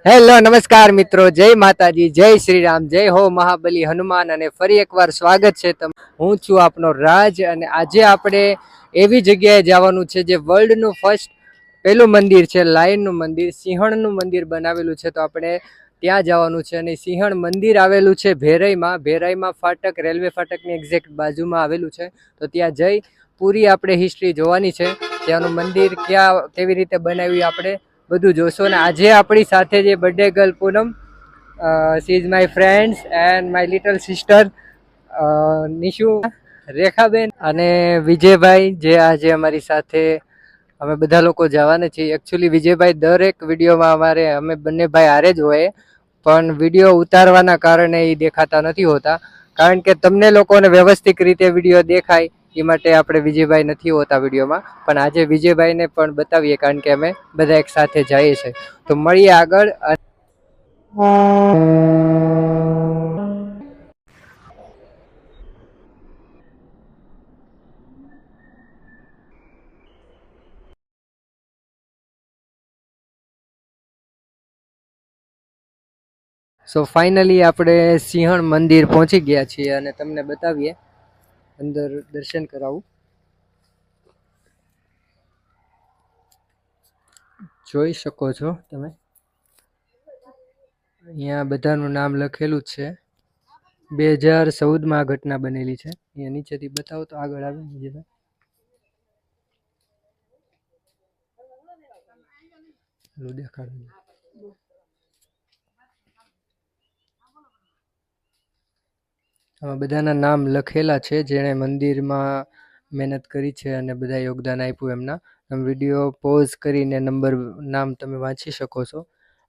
Hello નમસ્કાર મિત્રો, જય માતાજી, જય શ્રી રામ, જય હો મહાબલી હનુમાન. અને ફરી એકવાર સ્વાગત છે હું છું આપનો રાજ. અને આજે આપણે એવી જગ્યાએ જવાનું છે જે વર્લ્ડનું ફર્સ્ટ પેલું મંદિર છે, લાયનનું મંદિર, સિંહણનું મંદિર બનાવેલું છે. તો આપણે ત્યાં જવાનું છે. અને સિંહણ મંદિર આવેલું છે ભેરાઈમાં ફાટક, રેલવે ફાટકની એક્ઝેક્ટ બાજુમાં આવેલું છે. તો ત્યાં જઈ પૂરી આપણે હિસ્ટ્રી જોવાની છે. ત્યાંનું મંદિર કેવી રીતે બનાવ્યું આપણે બધું જોશો. ને આજે આપણી સાથે જે birthday girl Poonam, she is my friends and my little sister Nishu, Rekhaben અને વિજયભાઈ જે આજે અમારી સાથે અમે બધા લોકો જવાના છીએ. એકચ્યુઅલી વિજયભાઈ દરેક વિડીયોમાં અમે બંને ભાઈ હારે જ હોય, પણ વિડીયો ઉતારવાના કારણે એ દેખાતા નથી હોતા. કારણ કે તમને લોકોને વ્યવસ્થિત રીતે વિડીયો દેખાય એ માટે આપણે વિજયભાઈ નથી હોતા વિડીયોમાં. પણ આજે વિજયભાઈને પણ બતાવીએ કારણ કે અમે બધા એક સાથે જઈએ છીએ. તો મળીએ આગળ. સો ફાઇનલી આપણે સિંહણ મંદિર પહોંચી ગયા છીએ અને તમને બતાવીએ, અંદર દર્શન કરાવું. જોઈ શકો છો તમે, અહીંયા બધાનું નામ લખેલું જ છે. 2014માં આ ઘટના બનેલી છે. અહીંયા નીચેથી બતાવો તો આગળ આવે બીજે દેખાડું. આમાં બધાના નામ લખેલા છે જેણે મંદિરમાં મહેનત કરી છે અને બધા યોગદાન આપ્યું એમના. વિડીયો પોઝ કરીને નામ તમે વાંચી શકો છો.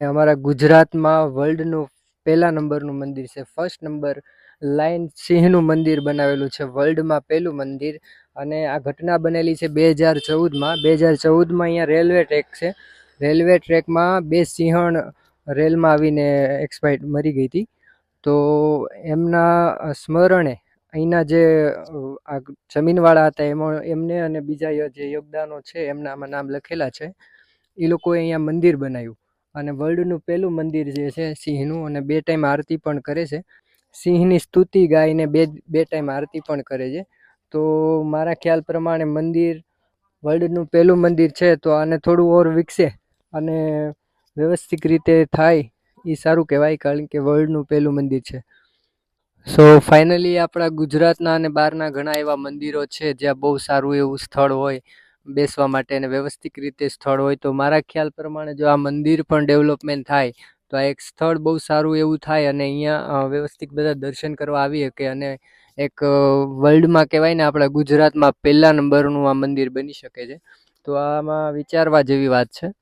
અમારા ગુજરાતમાં વર્લ્ડનું પહેલા નંબરનું મંદિર છે, ફર્સ્ટ નંબર લાયન સિંહનું મંદિર બનાવેલું છે, વર્લ્ડમાં પહેલું મંદિર. અને આ ઘટના બનેલી છે 2014માં. 2014માં અહીંયા રેલવે ટ્રેક છે. રેલવે ટ્રેકમાં બે સિંહણ રેલમાં આવીને એક્સપાયર્ડ મરી ગઈ હતી. તો એમના સ્મરણે અહીંના જે જમીનવાળા હતા એમને અને બીજા જે યોગદાનો છે એમનામાં નામ લખેલા છે. એ લોકોએ અહીંયા મંદિર બનાવ્યું અને વર્લ્ડનું પહેલું મંદિર જે છે સિંહનું. અને 2 ટાઈમ આરતી પણ કરે છે. સિંહની સ્તુતિ ગાઈને બે ટાઈમ આરતી પણ કરે છે. તો મારા ખ્યાલ પ્રમાણે મંદિર વર્લ્ડનું પહેલું મંદિર છે, તો આને થોડું ઓર વિકસે અને વ્યવસ્થિત રીતે થાય એ સારું કહેવાય, કારણ કે વર્લ્ડનું પહેલું મંદિર છે. સો ફાઇનલી આપણા ગુજરાતના અને બહારના ઘણા એવા મંદિરો છે જ્યાં બહુ સારું એવું સ્થળ હોય બેસવા માટે અને વ્યવસ્થિત રીતે સ્થળ હોય. તો મારા ખ્યાલ પ્રમાણે જો આ મંદિર પણ ડેવલપમેન્ટ થાય તો આ એક સ્થળ બહુ સારું એવું થાય અને અહીંયા વ્યવસ્થિત બધા દર્શન કરવા આવી શકે. અને એક વર્લ્ડમાં કહેવાય ને, આપણા ગુજરાતમાં પહેલા નંબરનું આ મંદિર બની શકે છે. તો આમાં વિચારવા જેવી વાત છે.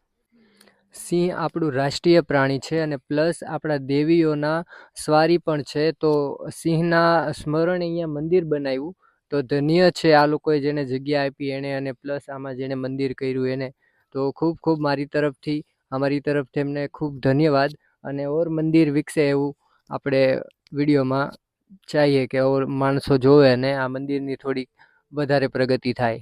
સિંહ આપણું રાષ્ટ્રીય પ્રાણી છે અને પ્લસ આપણા દેવીઓના સ્વારી પણ છે. તો સિંહના સ્મરણે અહીંયા મંદિર બનાવ્યું તો ધન્ય છે આ લોકોએ જેને જગ્યા આપી એને, અને પ્લસ આમાં જેને મંદિર કર્યું એને. તો ખૂબ ખૂબ અમારી તરફથી એમને ખૂબ ધન્યવાદ. અને ઓર મંદિર વિકસે એવું આપણે વિડીયોમાં ચાહીએ કે ઓર માણસો જોવે અને આ મંદિરની થોડીક વધારે પ્રગતિ થાય.